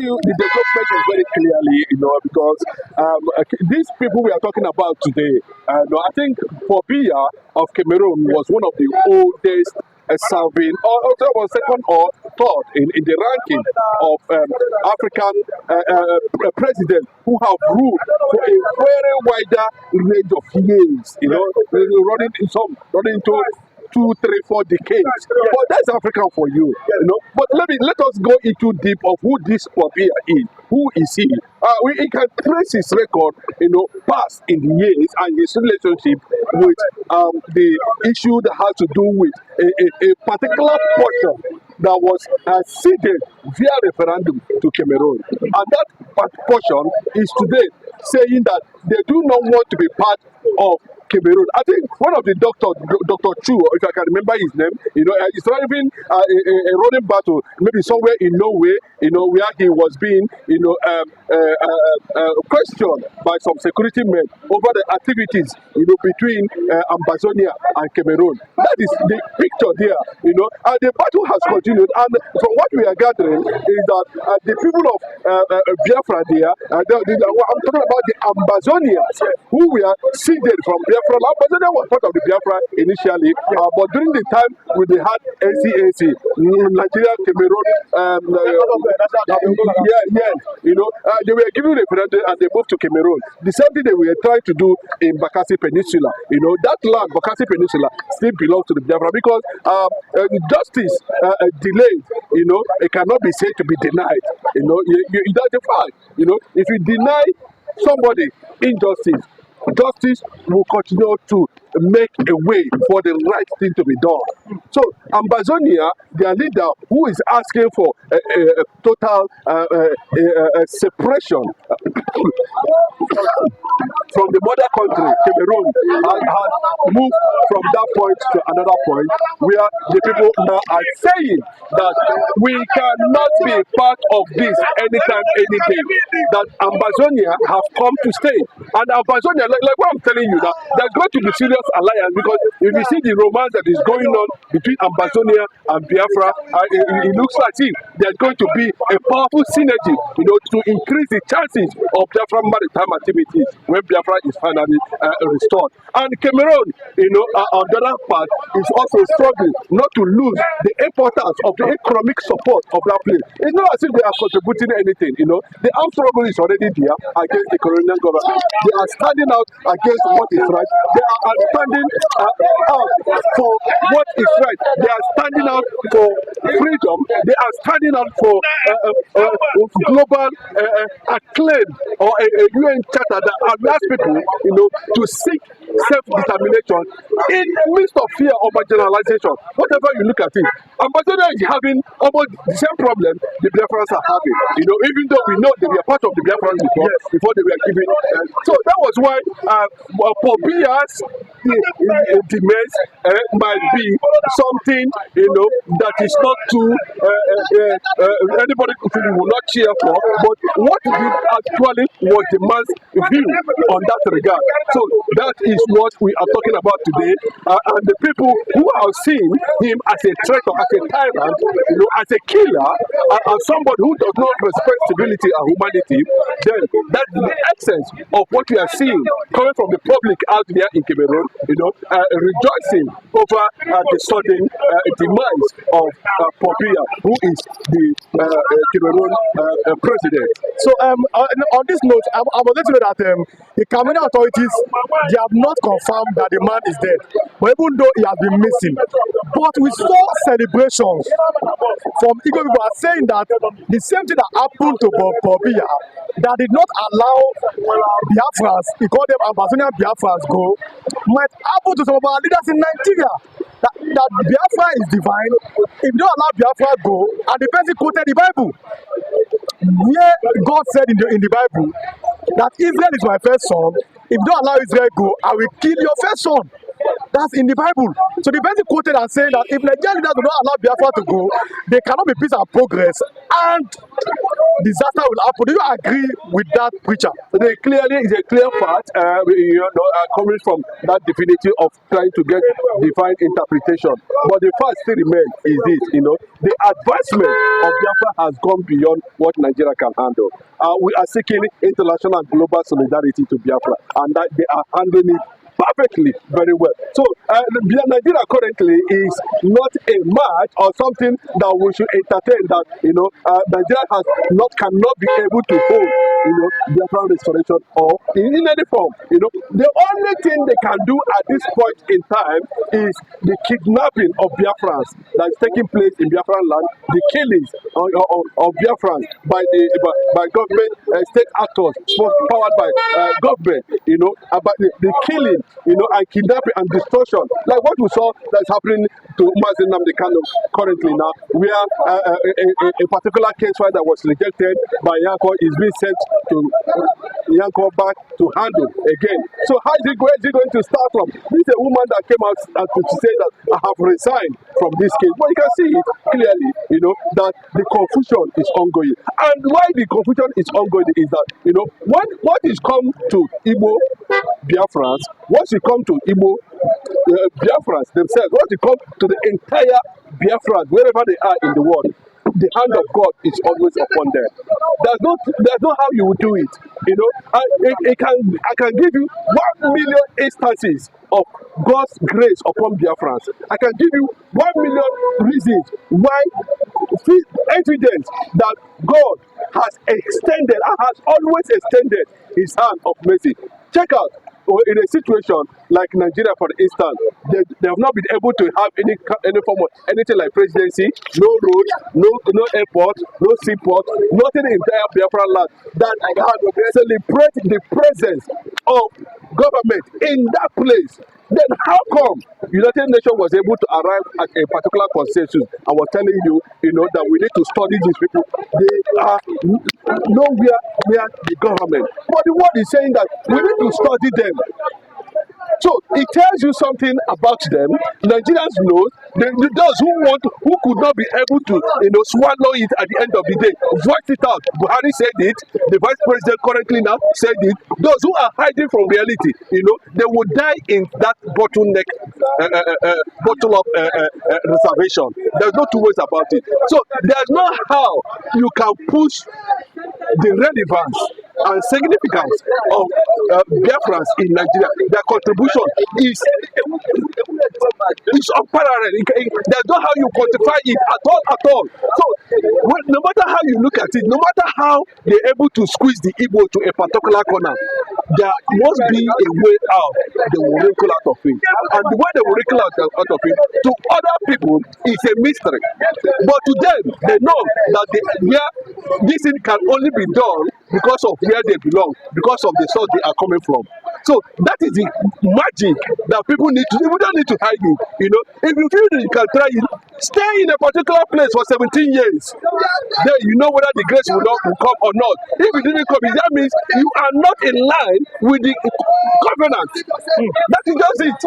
you the development is very clearly, because these people we are talking about today, I think Pobia of Cameroon was one of the oldest serving, or also was second or third in the ranking of African presidents who have ruled for a very wider range of years, running into 2, 3, 4 decades. But that's African for you, But let us go into deep of who this Pobia is. Who is he? We can trace his record, past in the years and his relationship with the issue that has to do with a particular portion that was ceded via referendum to Cameroon. And that portion is today saying that they do not want to be part of Cameroon. I think one of the doctors, Dr. Chu, if I can remember his name, he's driving a running battle, maybe somewhere in Norway, where he was being, questioned by some security men over the activities, between Ambazonia and Cameroon. That is the picture there, and the battle has continued. And from what we are gathering is that the people of Biafra there, I'm talking about the Ambazonians who were seeded from Biafra. Ambazonia was part of the Biafra initially, but during the time when they had NCAC, Nigeria, Cameroon, they were given referendum and they moved to Cameroon. The same thing they were trying to do in Bakassi Peninsula. That land, Bakassi Peninsula, still belongs to the Biafra because justice delayed, it cannot be said to be denied. That's the fact. If you deny somebody injustice, justice will continue to make a way for the right thing to be done. So Ambazonia, their leader, who is asking for a total separation from the mother country, Cameroon, has moved from that point to another point where the people now are saying that we cannot be part of this anytime, any day. That Ambazonia have come to stay. And Ambazonia, like what I'm telling you, that there's going to be serious alliance because if you see the romance that is going on between Ambazonia and Biafra, it looks like there's going to be a powerful synergy, to increase the chances of Biafra maritime activities when Biafra is finally restored. And Cameroon, on the other part, is also struggling not to lose the importance of the economic support of that place. It's not as if they are contributing anything, The armed struggle is already there against the colonial government. They are standing out against what is right. They are standing out for what is right. They are standing out for freedom. They are standing out for global acclaim or a UN charter that allows people, to seek self-determination in the midst of fear of marginalization. Whatever you look at it, Ambassador is having almost the same problem the Biafrans are having. Even though we know they were part of the Biafrans before they were given. So that was why Pobia's demands might be something, that is not too anybody will not cheer for. But what he actually was the man's view on that regard. So that is what we are talking about today. And the people who are seeing him as a traitor, as a tyrant, as a killer, as somebody who does not respect civility and humanity, then that's the essence of what we are seeing coming from the public out there in Cameroon, rejoicing over the sudden demise of Pobia, who is the Cameroon president. So on this note, I was letting you know that the Cameroon authorities, they have not confirmed that the man is dead, but even though he has been missing, but we saw celebrations from Igbo people are saying that the same thing that happened to Pobia, that did not allow Biafrans, we call them Ambazonian Biafrans, go, might happen to some of our leaders in Nigeria. That Biafra is divine. If you don't allow Biafra go, and the person quoted the Bible, where God said in the Bible that Israel is my first son. If you don't allow Israel go, I will kill your first son. That's in the Bible. So the person quoted and saying that if Nigerian leaders do not allow Biafra to go, there cannot be peace and progress. And disaster will happen. Do you agree with that preacher? They clearly is a clear fact, coming from that divinity of trying to get divine interpretation. But the fact still remains is this, the advancement of Biafra has gone beyond what Nigeria can handle. We are seeking international and global solidarity to Biafra, and that they are handling it perfectly very well. So Nigeria currently is not a match or something that we should entertain, that Nigeria cannot be able to hold Biafra restoration or in any form. The only thing they can do at this point in time is the kidnapping of Biafrans that is taking place in Biafran land, the killings of Biafrans by government state actors powered by government, about the killing, and kidnapping and destruction, like what we saw that's happening to Mazi Nnamdi Kanu currently now, where a particular case file that was rejected by Yanko is being sent to Yanko back to handle again. So how is it going to start from? This is a woman that came out to say that I have resigned from this case, but you can see it clearly, that the confusion is ongoing. And why the confusion is ongoing is that, what is come to Igbo Biafrans, once you come to Igbo Biafrans themselves, once you come to the entire Biafrans, wherever they are in the world, the hand of God is always upon them. There's no how you will do it. I can give you 1 million instances of God's grace upon Biafrans. I can give you 1 million reasons why, evidence that God has extended and has always extended his hand of mercy. Check out, in a situation like Nigeria, for instance, they have not been able to have any form of anything like presidency, no road, no airport, no seaport, nothing in the entire Biafra land that can celebrate the presence of government in that place. Then how come United Nations was able to arrive at a particular consensus and was telling you, that we need to study these people? They are nowhere near the government. But the word is saying that we need to study them. So it tells you something about them. Nigerians know those who could not be able to swallow it at the end of the day, voice it out. Buhari said it, the vice president currently now said it. Those who are hiding from reality, they will die in that bottleneck bottle of reservation. There's no two ways about it. So there's no how you can push the relevance and significance of Biafrans in Nigeria. Their contribution is unparalleled. There's no how you quantify it at all. So no matter how you look at it, no matter how they're able to squeeze the Igbo to a particular corner, there must be a way out. They will wrinkle out of it. And the way they will wrinkle out of it, to other people, is a mystery. But to them, they know that this thing can only be done because of where they belong, because of the source they are coming from. So that is the magic that people need to. We don't need to hide it. If you feel that you can try it, stay in a particular place for 17 years. Then you know whether the grace will come or not. If it didn't come, that means you are not in line with the covenant. That is just it.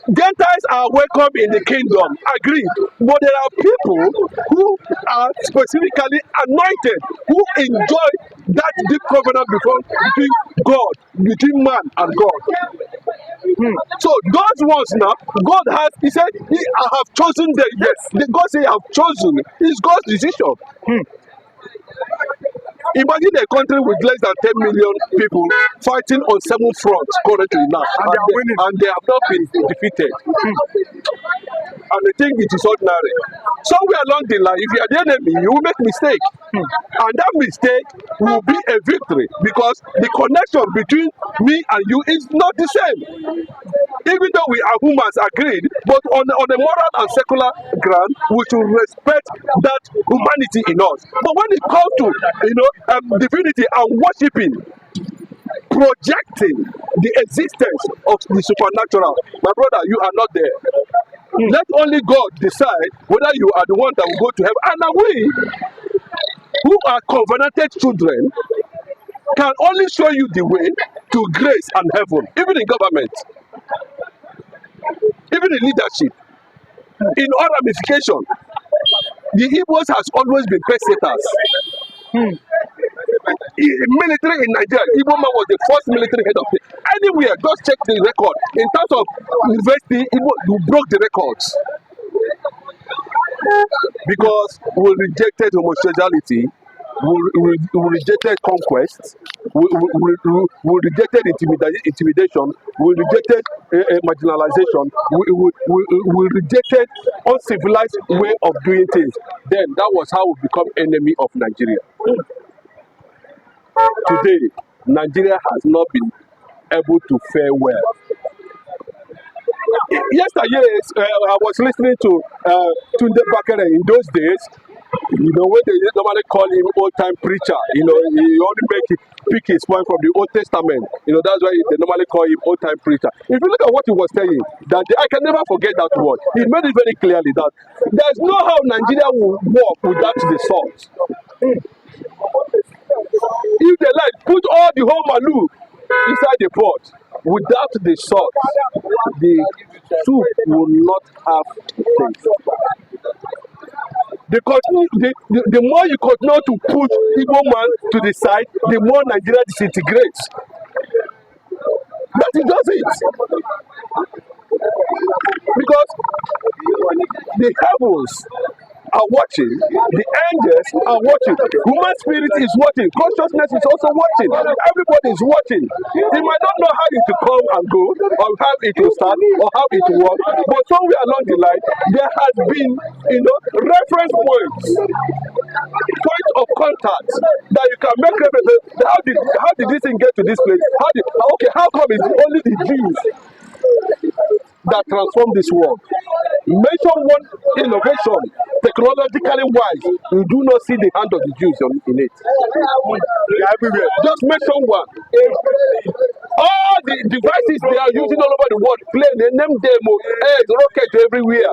Gentiles are welcome in the kingdom, agreed. But there are people who are specifically anointed, who enjoy that deep covenant between God, between man and God. So those ones now, God has, he said, I have chosen them. Yes, God said, I have chosen. It's God's decision. Imagine a country with less than 10 million people fighting on 7 fronts currently now, and they have not been defeated. And they think it is ordinary. Somewhere along the line, if you are the enemy, you will make mistake. And that mistake will be a victory, because the connection between me and you is not the same. Even though we are humans, agreed, but on a moral and secular ground, we should respect that humanity in us. But when it comes to divinity and worshiping, projecting the existence of the supernatural, my brother, you are not there. Let only God decide whether you are the one that will go to heaven. And we, who are covenanted children, can only show you the way to grace and heaven, even in government, even in leadership, in all ramifications. The Igbos has always been pesetas. Military in Nigeria, Igbo man was the first military head of it. Anywhere, just check the record. In terms of university, Igbo, you broke the records. Because we rejected homosexuality, we rejected conquest, we rejected intimidation, we rejected marginalization, we rejected uncivilized way of doing things. Then that was how we become enemy of Nigeria. Today, Nigeria has not been able to fare well. Yesterday, I was listening to Tunde Bakere in those days. You know, when they normally call him old-time preacher, you know, he only pick his point from the Old Testament. You know, that's why they normally call him old-time preacher. If you look at what he was saying, that I can never forget that word. He made it very clearly that there's no how Nigeria will work without the salt. If they like, put all the whole malu inside the pot. Without the salt, the soup will not have taste. The more you continue to put Igbo man to the side, the more Nigeria disintegrates. That is just it. Because the heavens are watching, the angels are watching, human spirit is watching, consciousness is also watching, everybody is watching. They might not know how it will come and go, or how it will start, or how it will work, but somewhere along the line, there has been, you know, reference points, point of contact that you can make reference. How did this thing get to this place? How come it's only the Jews that transform this world? Mention one innovation, technologically wise, you do not see the hand of the Jews in it. Everywhere. Just mention one. All the devices they are using all over the world, plane, they name them, rocket everywhere.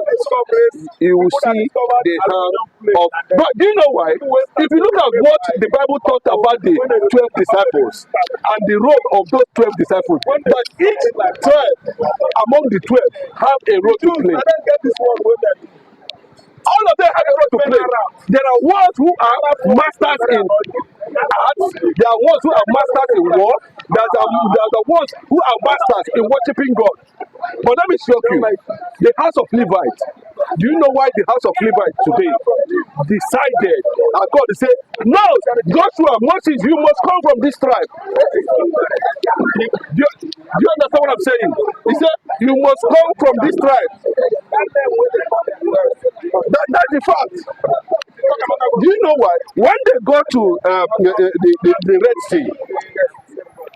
You will see the hand of. But do you know why? If you look at what the Bible talked about the 12 disciples and the role of those 12 disciples, that each tribe among the 12 have a role to play. All of them have a role to play. There are ones who are masters in arts, there are ones who are masters in war, there are ones who are masters in worshiping God. But let me shock you, the house of Levites, do you know why the house of Levites today decided, and God said, no, Joshua, Moses, you must come from this tribe. Do you understand what I'm saying? He said, you must come from this tribe. That's the fact. Do you know why? When they go to the Red Sea,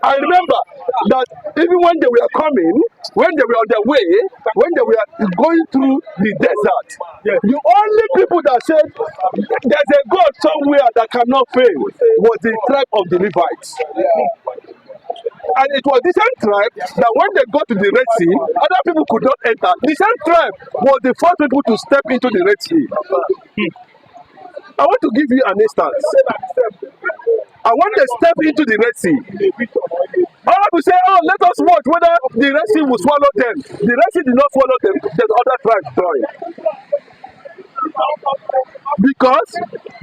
I remember that even when they were coming, when they were on their way, when they were going through the desert, the only people that said there's a God somewhere that cannot fail was the tribe of the Levites. And it was the same tribe that when they got to the Red Sea, other people could not enter. The same tribe was the first people to step into the Red Sea. I want to give you an instance. And when they step into the Red Sea, all people say, oh, let us watch whether the Red Sea will swallow them. The Red Sea did not swallow them, then other tribes joined. Because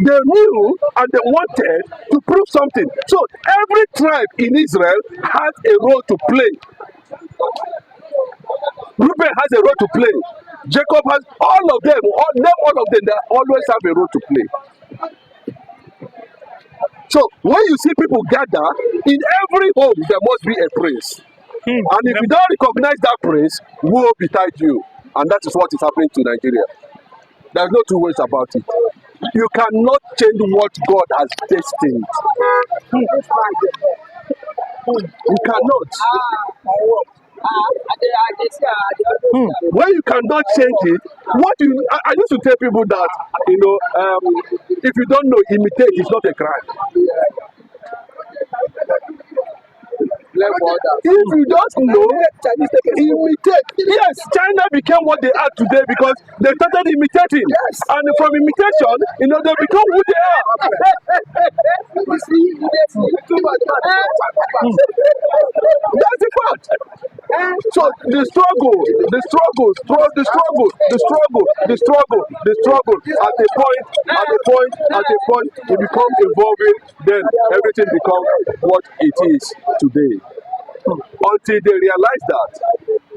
they knew and they wanted to prove something. So every tribe in Israel has a role to play. Reuben has a role to play. Jacob has all of them, they always have a role to play. So when you see people gather, in every home there must be a prince. And if you don't recognize that prince, woe betide you. And that is what is happening to Nigeria. There's no two ways about it. You cannot change what God has destined. You cannot. When you cannot change it, I used to tell people that, if you don't know, imitate is not a crime. If you don't know, imitate. Yes, China became what they are today because they started imitating. Yes. And from imitation, they become who they are. That's the fact. So the struggle, at a point, it becomes evolving. Then everything becomes what it is today. Until they realize that,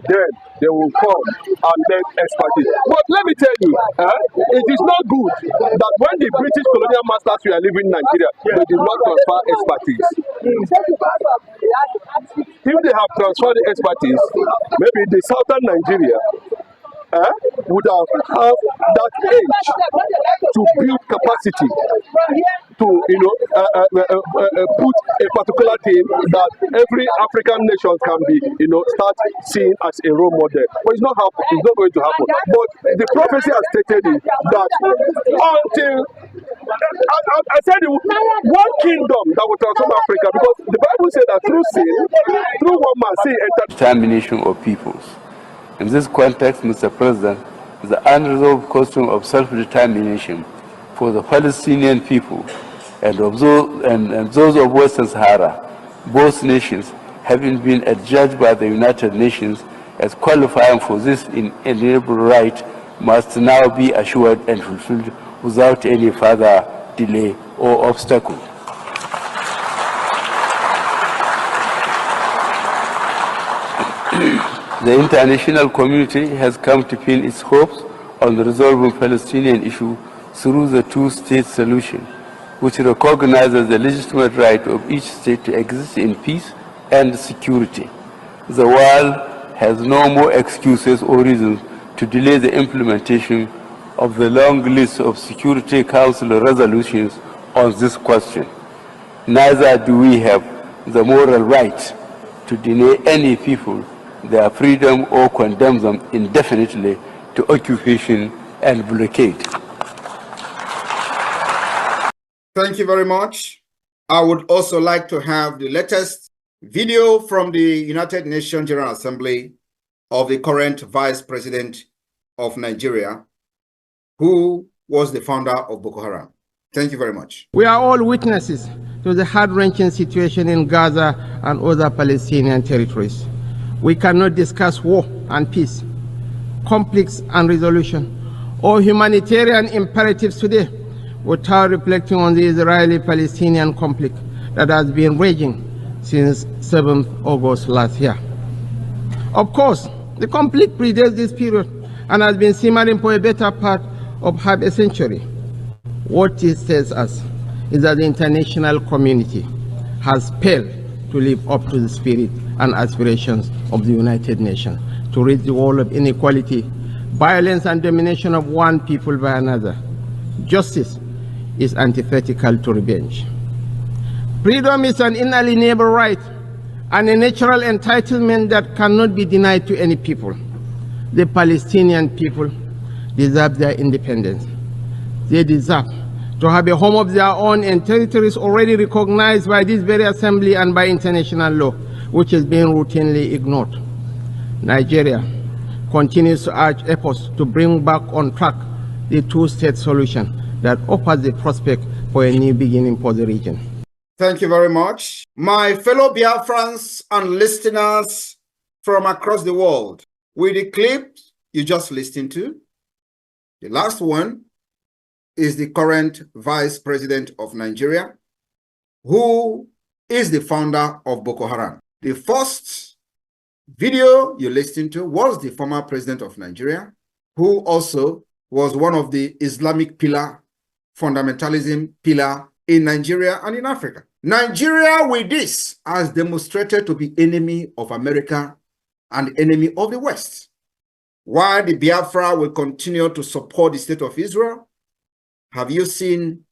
then they will come and let expertise. But let me tell you, it is not good that when the British colonial masters were leaving Nigeria, they did not transfer expertise. If they have transferred the expertise, maybe the southern Nigeria would have that age to build capacity to put a particular thing that every African nation can be start seeing as a role model. But it's not going to happen. But the prophecy has stated it that until I said one kingdom that will transform Africa, because the Bible said that through one man sin entered determination of peoples. In this context, Mr. President, the unresolved question of self-determination for the Palestinian people and those of Western Sahara, both nations having been adjudged by the United Nations as qualifying for this inalienable right, must now be assured and fulfilled without any further delay or obstacle. The international community has come to pin its hopes on the resolving Palestinian issue through the two-state solution, which recognizes the legitimate right of each state to exist in peace and security. The world has no more excuses or reasons to delay the implementation of the long list of Security Council resolutions on this question. Neither do we have the moral right to deny any people their freedom or condemn them indefinitely to occupation and blockade. Thank you very much. I would also like to have the latest video from the United Nations General Assembly of the current Vice President of Nigeria, who was the founder of Boko Haram. Thank you very much. We are all witnesses to the heart-wrenching situation in Gaza and other Palestinian territories. We cannot discuss war and peace, conflicts and resolution, or humanitarian imperatives today without reflecting on the Israeli-Palestinian conflict that has been raging since 7th August last year. Of course, the conflict predates this period and has been simmering for a better part of half a century. What it tells us is that the international community has failed to live up to the spirit and aspirations of the United Nations to rid the world of inequality, violence, and domination of one people by another. Justice is antithetical to revenge. Freedom is an inalienable right and a natural entitlement that cannot be denied to any people. The Palestinian people deserve their independence. They deserve to have a home of their own in territories already recognized by this very assembly and by international law, which is being routinely ignored. Nigeria continues to urge efforts to bring back on track the two-state solution that offers the prospect for a new beginning for the region. Thank you very much. My fellow Biafrans and listeners from across the world, with the clip you just listened to, the last one is the current Vice President of Nigeria, who is the founder of Boko Haram. The first video you listened to was the former president of Nigeria, who also was one of the Islamic fundamentalism pillar in Nigeria and in Africa. Nigeria with this has demonstrated to be enemy of America and enemy of the West. While the Biafra will continue to support the state of Israel, have you seen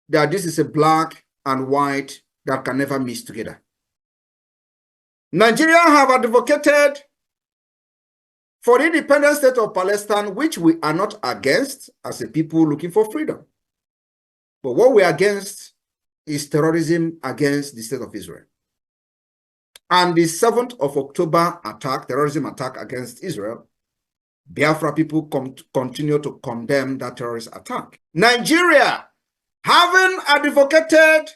that this is a black and white that can never mix together? Nigeria have advocated for the independent state of Palestine, which we are not against as a people looking for freedom. But what we are against is terrorism against the state of Israel. And the 7th of October attack, terrorism attack against Israel, Biafra people continue to condemn that terrorist attack. Nigeria, having advocated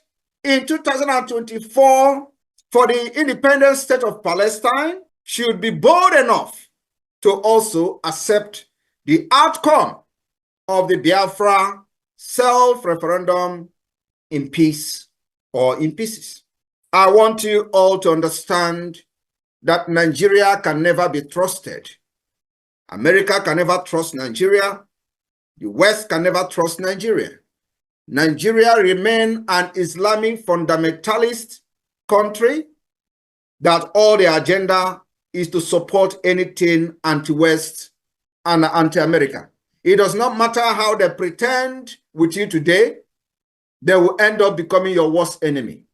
in 2024 for the independent state of Palestine, should be bold enough to also accept the outcome of the Biafra self-referendum in peace or in pieces. I want you all to understand that Nigeria can never be trusted. America can never trust Nigeria. The West can never trust Nigeria. Nigeria remains an Islamic fundamentalist country that all the agenda is to support anything anti-West and anti-American. It does not matter how they pretend with you today, they will end up becoming your worst enemy.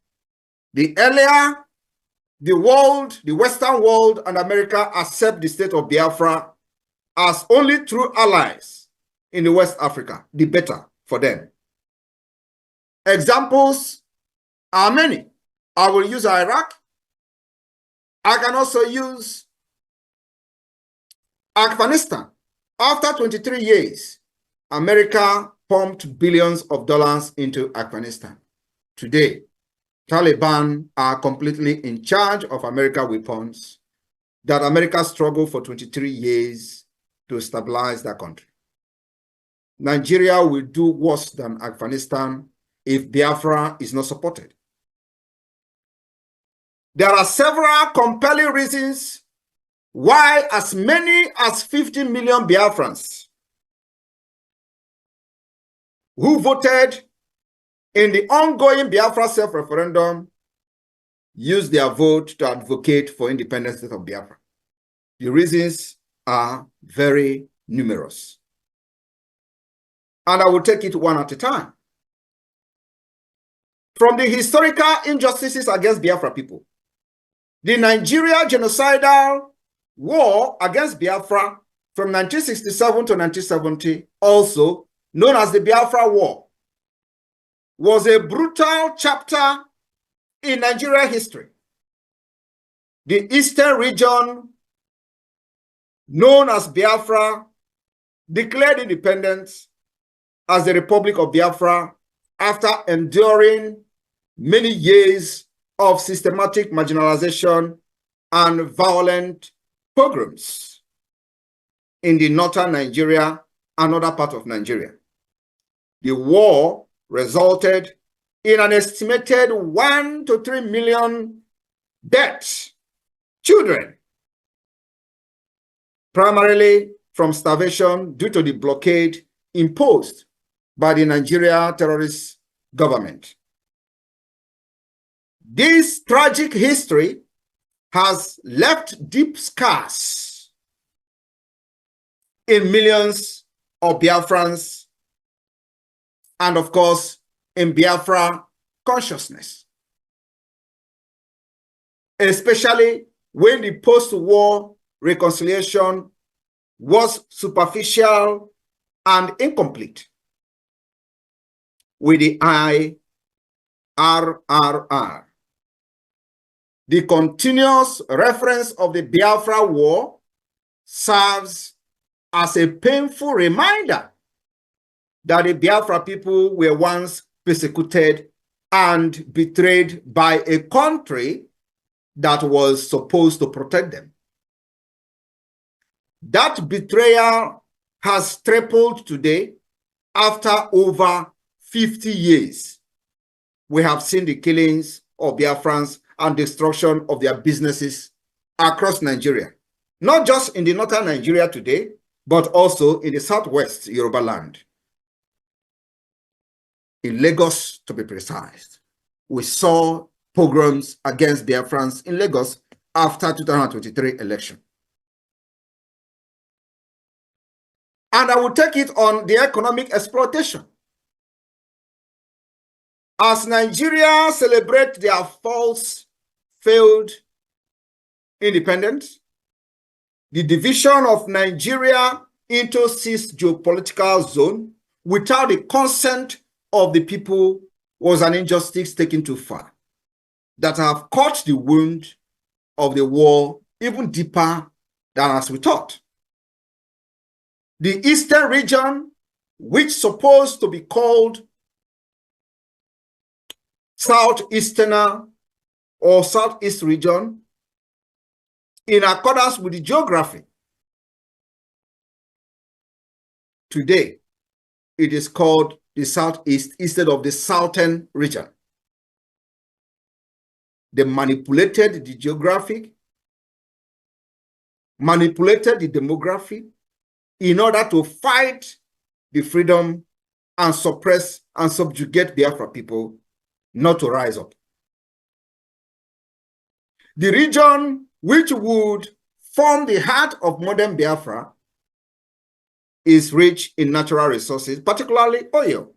The earlier the world, the Western world and America accept the state of Biafra as only true allies in the West Africa, the better for them. Examples are many. I will use Iraq. I can also use Afghanistan. After 23 years, America pumped billions of dollars into Afghanistan. Today, Taliban are completely in charge of American weapons that America struggled for 23 years to stabilize that country. Nigeria will do worse than Afghanistan if Biafra is not supported. There are several compelling reasons why as many as 50 million Biafrans who voted in the ongoing Biafra self-referendum used their vote to advocate for independence of Biafra. The reasons are very numerous. And I will take it one at a time. From the historical injustices against Biafra people, the Nigeria genocidal war against Biafra from 1967 to 1970, also known as the Biafra War, was a brutal chapter in Nigeria history. The eastern region, known as Biafra, declared independence as the Republic of Biafra after enduring many years of systematic marginalization and violent pogroms in the northern Nigeria and other parts of Nigeria. The war resulted in an estimated 1 to 3 million deaths, children, primarily from starvation due to the blockade imposed by the Nigeria terrorist government. This tragic history has left deep scars in millions of Biafrans and, of course, in Biafra consciousness, especially when the post-war reconciliation was superficial and incomplete with the IRRR. The continuous reference of the Biafra War serves as a painful reminder that the Biafra people were once persecuted and betrayed by a country that was supposed to protect them. That betrayal has tripled today after over 50 years. We have seen the killings of Biafrans and destruction of their businesses across Nigeria. Not just in the northern Nigeria today, but also in the southwest Yoruba land. In Lagos, to be precise, we saw pogroms against Biafrans in Lagos after 2023 election. And I will take it on the economic exploitation. As Nigeria celebrates their failed independence, the division of Nigeria into 6 geopolitical zones without the consent of the people was an injustice taken too far that have cut the wound of the war even deeper than as we thought. The eastern region, which is supposed to be called Southeastern or Southeast region, in accordance with the geography. Today, it is called the Southeast instead of the Southern region. They manipulated the geographic, manipulated the demography in order to fight the freedom and suppress and subjugate Biafra people not to rise up. The region which would form the heart of modern Biafra is rich in natural resources, particularly oil.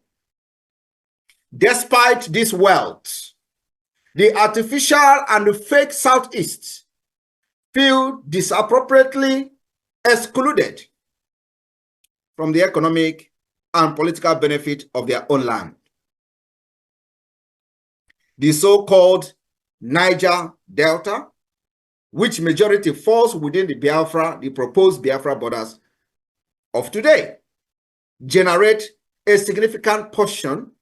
Despite this wealth, the artificial and the fake Southeast feel disappropriately excluded from the economic and political benefit of their own land. The so-called Niger Delta, which majority falls within the proposed Biafra borders of today, generate a significant portion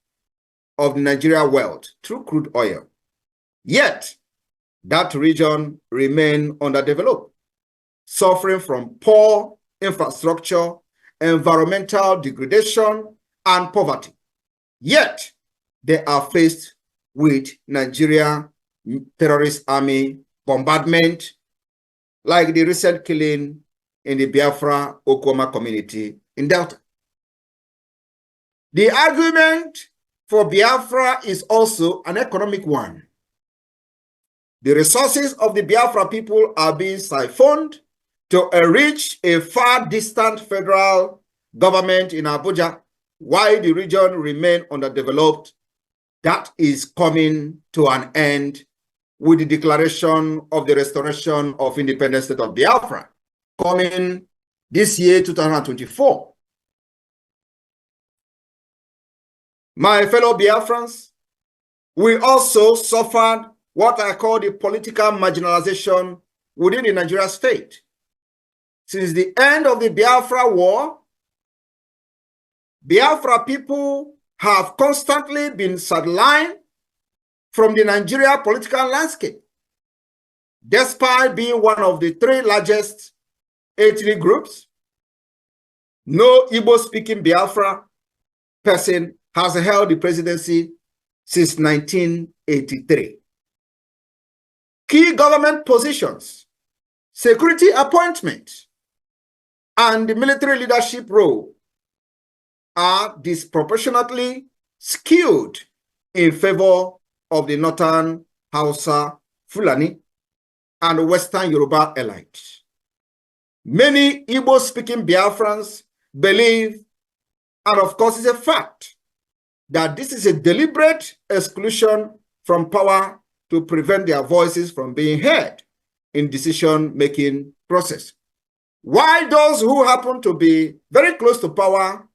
of Nigeria wealth through crude oil. Yet, that region remains underdeveloped, suffering from poor infrastructure, environmental degradation, and poverty. Yet, they are faced with Nigeria terrorist army bombardment, like the recent killing in the Biafra Okoma community in Delta. The argument for Biafra is also an economic one. The resources of the Biafra people are being siphoned to enrich a far distant federal government in Abuja, while the region remains underdeveloped. That is coming to an end with the declaration of the restoration of independent state of Biafra, coming this year, 2024. My fellow Biafrans, we also suffered what I call the political marginalization within the Nigeria state. Since the end of the Biafra war, Biafra people have constantly been sidelined from the Nigeria political landscape, despite being one of the three largest ethnic groups. No Igbo-speaking Biafra person has held the presidency since 1983. Key government positions, security appointments, and the military leadership role are disproportionately skewed in favor of the Northern Hausa, Fulani, and Western Yoruba elites. Many Igbo-speaking Biafrans believe, and of course it's a fact, that this is a deliberate exclusion from power to prevent their voices from being heard in decision-making process. While those who happen to be very close to power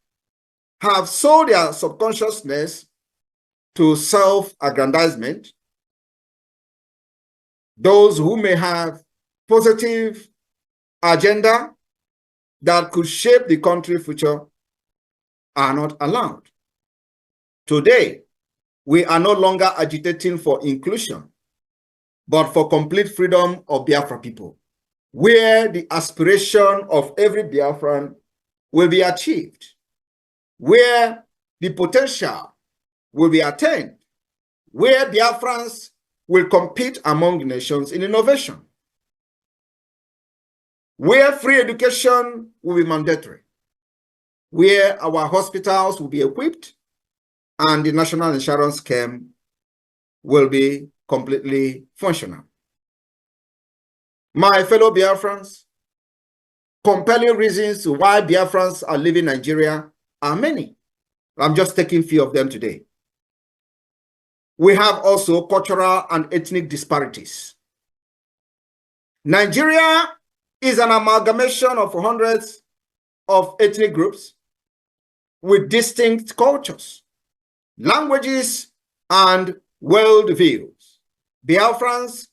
have sold their subconsciousness to self-aggrandizement, those who may have positive agenda that could shape the country's future are not allowed. Today, we are no longer agitating for inclusion, but for complete freedom of Biafra people, where the aspiration of every Biafran will be achieved, where the potential will be attained, where Biafrans will compete among nations in innovation, where free education will be mandatory, where our hospitals will be equipped, and the national insurance scheme will be completely functional. My fellow Biafrans, compelling reasons why Biafrans are leaving Nigeria are many. I'm just taking a few of them today. We have also cultural and ethnic disparities. Nigeria is an amalgamation of hundreds of ethnic groups with distinct cultures, languages, and worldviews. Biafrans,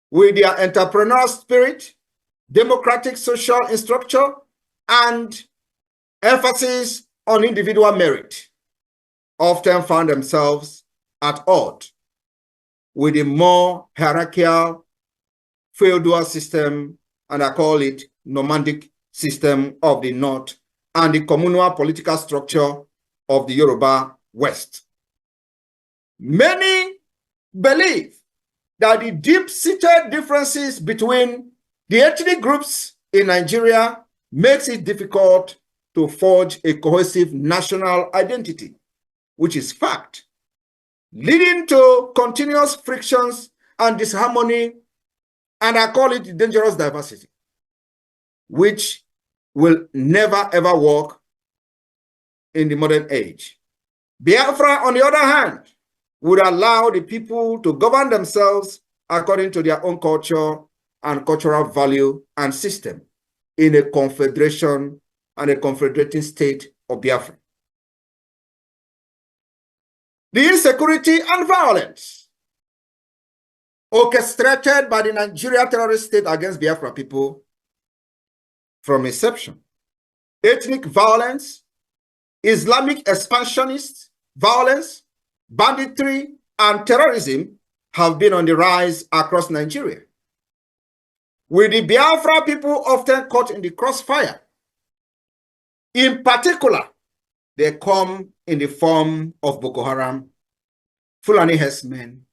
with their entrepreneurial spirit, democratic social structure, and emphasis on individual merit, often found themselves at odds with a more hierarchical feudal system and I call it nomadic system of the North and the communal political structure of the Yoruba West. Many believe that the deep-seated differences between the ethnic groups in Nigeria makes it difficult to forge a cohesive national identity, which is fact, leading to continuous frictions and disharmony, and I call it dangerous diversity, which will never ever work in the modern age. Biafra, on the other hand, would allow the people to govern themselves according to their own culture and cultural value and system in a confederation and a confederating state of Biafra. The insecurity and violence orchestrated by the Nigeria terrorist state against Biafra people from inception, ethnic violence, Islamic expansionist violence, banditry, and terrorism have been on the rise across Nigeria, with the Biafra people often caught in the crossfire. In particular, they come in the form of Boko Haram, Fulani herdsmen,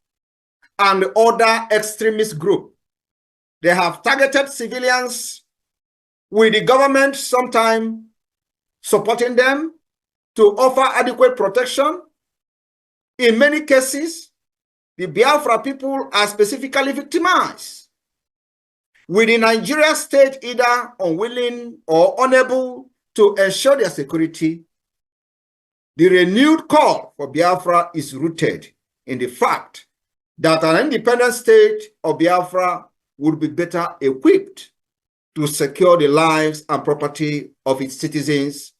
and other extremist groups. They have targeted civilians, with the government sometimes supporting them to offer adequate protection. In many cases, the Biafra people are specifically victimized, with the Nigeria state either unwilling or unable to ensure their security. The renewed call for Biafra is rooted in the fact that an independent state of Biafra would be better equipped to secure the lives and property of its citizens,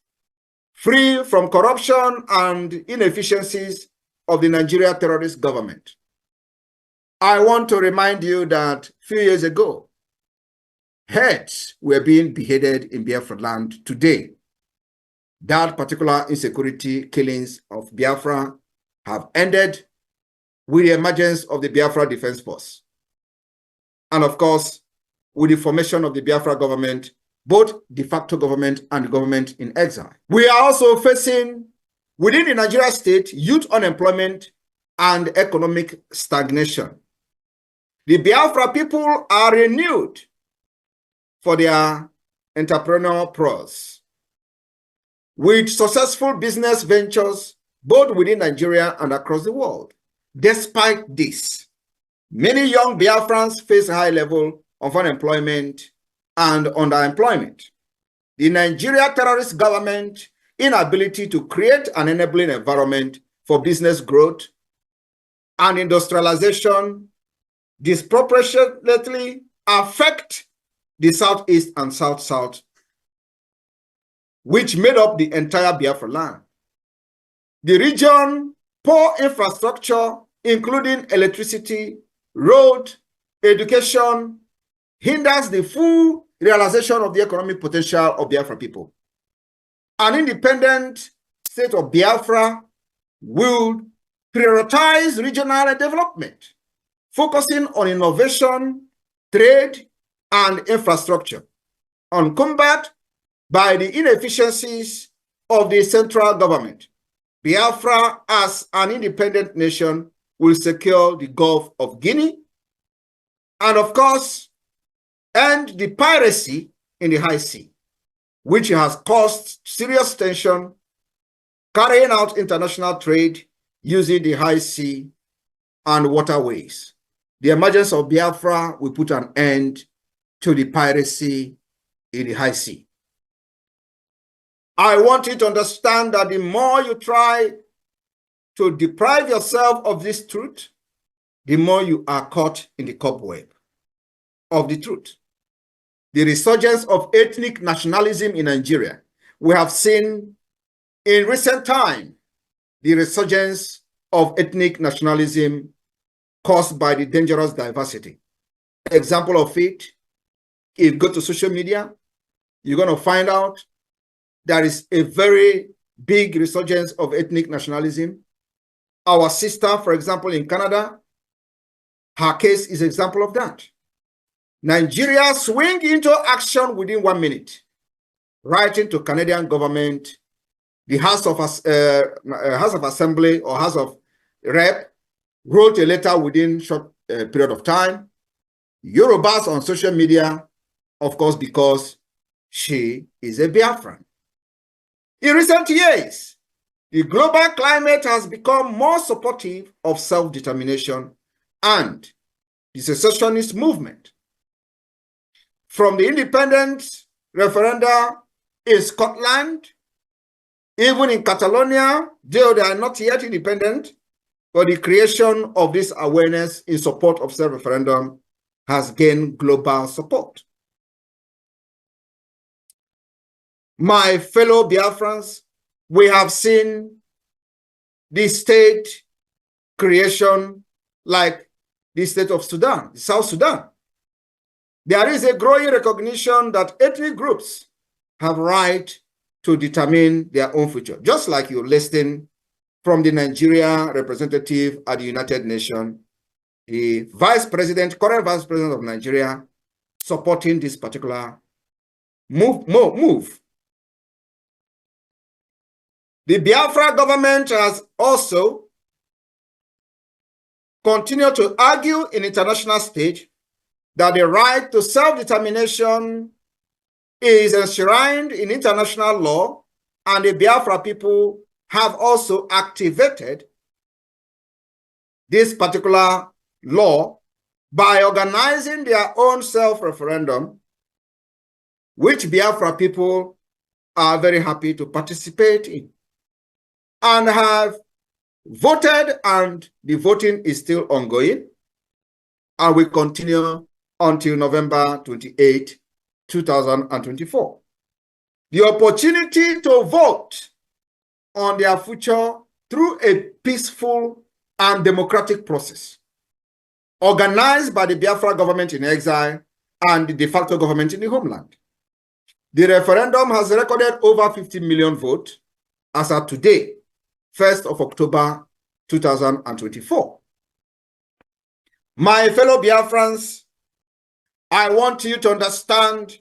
free from corruption and inefficiencies of the Nigeria terrorist government. I want to remind you that a few years ago, heads were being beheaded in Biafra land. Today, that particular insecurity killings of Biafra have ended with the emergence of the Biafra Defense Force. And of course, with the formation of the Biafra government, both de facto government and the government in exile. We are also facing, within the Nigeria state, youth unemployment and economic stagnation. The Biafra people are renewed for their entrepreneurial prowess, with successful business ventures both within Nigeria and across the world. Despite this, many young Biafrans face a high level of unemployment and underemployment. The Nigeria terrorist government inability to create an enabling environment for business growth and industrialization disproportionately affect the Southeast and South-South, which made up the entire Biafra land. The region, poor infrastructure, including electricity, road, education, hinders the full realization of the economic potential of Biafra people. An independent state of Biafra will prioritize regional development, focusing on innovation, trade, and infrastructure, uncumbered by the inefficiencies of the central government. Biafra, as an independent nation, will secure the Gulf of Guinea and, of course, end the piracy in the high sea, which has caused serious tension, carrying out international trade using the high sea and waterways. The emergence of Biafra will put an end to the piracy in the high sea. I want you to understand that the more you try to deprive yourself of this truth, the more you are caught in the cobweb of the truth. The resurgence of ethnic nationalism in Nigeria. We have seen in recent time the resurgence of ethnic nationalism caused by the dangerous diversity. Example of it, if you go to social media, you're going to find out there is a very big resurgence of ethnic nationalism. Our sister, for example, in Canada, her case is an example of that. Nigeria swing into action within 1 minute, writing to Canadian government, the House of Assembly or House of Rep wrote a letter within short period of time. Yorubas on social media, of course, because she is a Biafran. In recent years, the global climate has become more supportive of self-determination and the secessionist movement. From the independence referenda in Scotland, even in Catalonia, though they are not yet independent, but the creation of this awareness in support of self-referendum has gained global support. My fellow Biafrans, we have seen the state creation like the state of Sudan, South Sudan. There is a growing recognition that ethnic groups have right to determine their own future, just like you listen from the Nigeria representative at the United Nations, the current vice president of Nigeria, supporting this particular move. The Biafra government has also continued to argue in international stage that the right to self-determination is enshrined in international law, and the Biafra people have also activated this particular law by organizing their own self-referendum, which Biafra people are very happy to participate in and have voted, and the voting is still ongoing and will continue until November 28, 2024. The opportunity to vote on their future through a peaceful and democratic process organized by the Biafra government in exile and the de facto government in the homeland. The referendum has recorded over 50 million votes as of today, 1st of October 2024. My fellow Biafrans, I want you to understand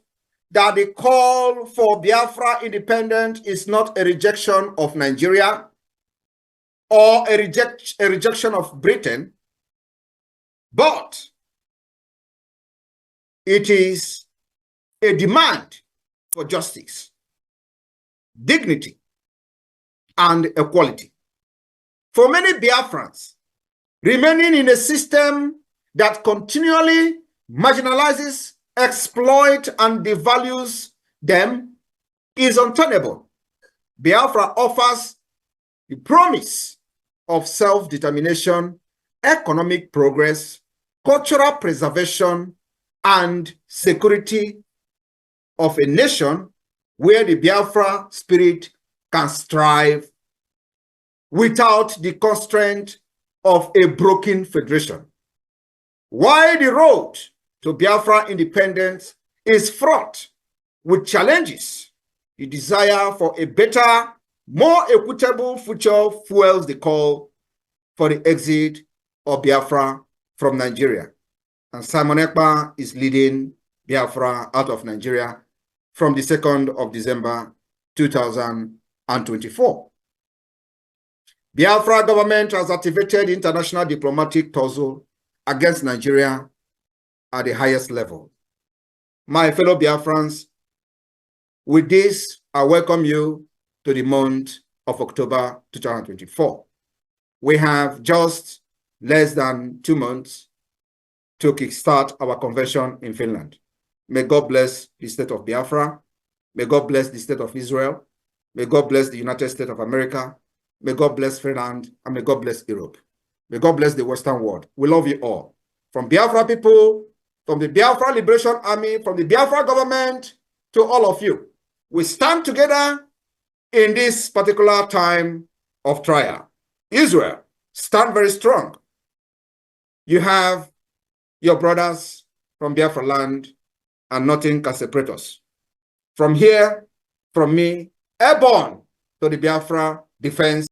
that the call for Biafra independence is not a rejection of Nigeria or a rejection of Britain, but it is a demand for justice, dignity, and equality. For many Biafrans, remaining in a system that continually marginalizes, exploits, and devalues them is untenable. Biafra offers the promise of self-determination, economic progress, cultural preservation, and security of a nation where the Biafra spirit can strive without the constraint of a broken federation. While the road to Biafra independence is fraught with challenges, the desire for a better, more equitable future fuels the call for the exit of Biafra from Nigeria. And Simon Ekpa is leading Biafra out of Nigeria from the 2nd of December 2024. Biafra government has activated international diplomatic tussle against Nigeria at the highest level. My fellow Biafrans, with this, I welcome you to the month of October 2024. We have just less than 2 months to kickstart our convention in Finland. May God bless the state of Biafra. May God bless the state of Israel. May God bless the United States of America. May God bless Finland, and may God bless Europe. May God bless the Western world. We love you all. From Biafra people, from the Biafra Liberation Army, from the Biafra government, to all of you. We stand together in this particular time of trial. Israel, stand very strong. You have your brothers from Biafra land, and nothing can separate us. From here, from me, airborne to the Biafra defense